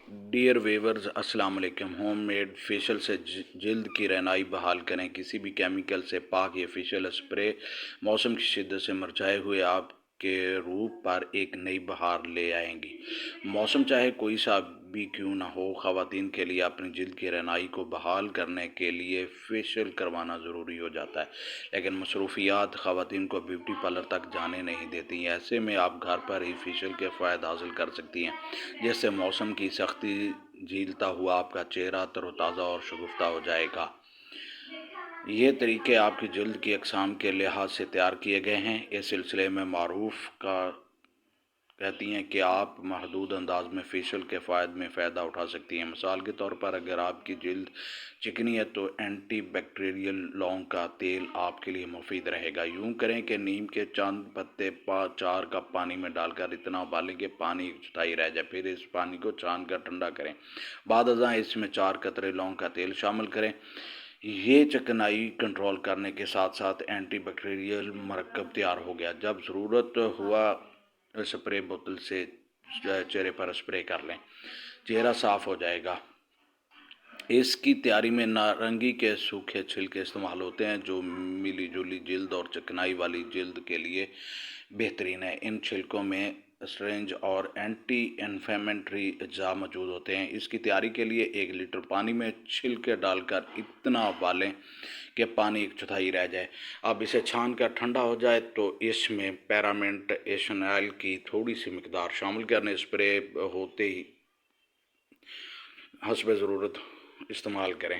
Dear weavers अस्सलाम वालेकुम। Home made facial से जल्द की रहनाई बहाल करें। किसी भी केमिकल से पाक ये फेशियल स्प्रे मौसम की शिद्दत से मुरझाए हुए आपके रूप पर एक नई बहार ले आएंगी। मौसम चाहे कोई सा भी क्यों ना हो, ख़वातीन के लिए अपनी जल्द की रहनाई को बहाल करने के लिए फेशियल करवाना ज़रूरी हो जाता है, लेकिन मसरूफियात ख़वातीन को ब्यूटी पार्लर तक जाने नहीं देती। ऐसे में आप घर पर ही फेशियल के फ़ायदे हासिल कर सकती हैं, जिससे मौसम की सख्ती झीलता हुआ आपका चेहरा तरोताज़ा और शगुफ्ता हो जाएगा। ये तरीके आपकी जल्द की अक़साम के लिहाज से तैयार किए गए हैं। इस सिलसिले में मारूफ का कहती हैं कि आप महदूद अंदाज में फेशियल के फ़ायदा उठा सकती हैं। मिसाल के तौर पर अगर आपकी जल्द चिकनी है तो एंटी बैक्टीरियल लौंग का तेल आपके लिए मुफीद रहेगा। यूँ करें कि नीम के चंद पत्ते 4 कप पानी में डालकर इतना उबालें कि पानी एक चौथाई रह जाए। फिर इस पानी को छान कर ठंडा करें। बाद अज़ां इसमें 4 कतरे लौंग का तेल शामिल करें। ये चिकनाई कंट्रोल करने के साथ साथ एंटी बैक्टीरियल मरकब तैयार हो गया। जब ज़रूरत हुआ स्प्रे बोतल से चेहरे पर स्प्रे कर लें, चेहरा साफ़ हो जाएगा। इसकी तैयारी में नारंगी के सूखे छिलके इस्तेमाल होते हैं, जो मिली जुली जल्द और चिकनाई वाली जल्द के लिए बेहतरीन है। इन छिलकों में स्ट्रेंज और एंटी इन्फ्लेमेटरी अज्जा मौजूद होते हैं। इसकी तैयारी के लिए 1 लीटर पानी में छिलके डालकर इतना उबालें कि पानी एक चौथाई रह जाए। अब इसे छान कर ठंडा हो जाए तो इसमें पैरामेंट एशन ऑयल की थोड़ी सी मिकदार शामिल करने स्प्रे होते ही हस्ब ज़रूरत इस्तेमाल करें।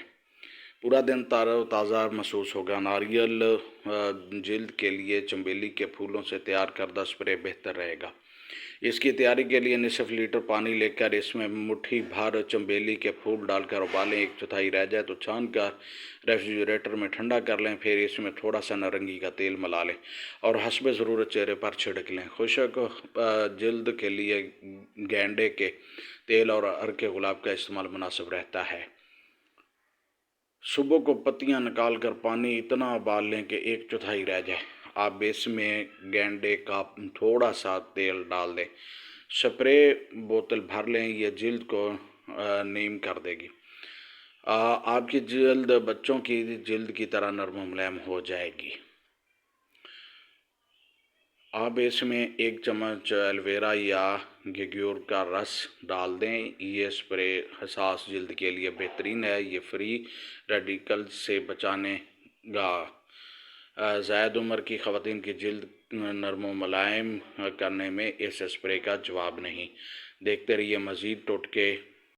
पूरा दिन ताज़ा महसूस होगा। नारियल जल्द के लिए चमेली के फूलों से तैयार करदा स्प्रे बेहतर रहेगा। इसकी तैयारी के लिए निसफ लीटर पानी लेकर इसमें मुट्ठी भर चमेली के फूल डालकर उबालें। एक चौथाई रह जाए तो छान कर रेफ्रिजरेटर में ठंडा कर लें। फिर इसमें थोड़ा सा नारंगी का तेल मिला लें और हस्ब ज़रूरत चेहरे पर छिड़क लें। खुश्क जल्द के लिए गेंडे के तेल और अर्के गुलाब का इस्तेमाल मुनासिब रहता है। सुबह को पत्तियां निकाल कर पानी इतना उबाल लें कि एक चौथाई रह जाए। आप इसमें गेंडे का थोड़ा सा तेल डाल दें। स्प्रे बोतल भर लें। यह जल्द को नीम कर देगी। आपकी जल्द बच्चों की जल्द की तरह नरम मुलायम हो जाएगी। आप इसमें 1 चम्मच एलोवेरा या गेग्योर का रस डाल दें। ये स्प्रे हसास जल्द के लिए बेहतरीन है। ये फ्री रेडिकल से बचानेगा। ज़ायद उम्र की ख़वातीन की जल्द नरम मुलायम करने में इस स्प्रे का जवाब नहीं। देखते रहिए मज़ीद टोटके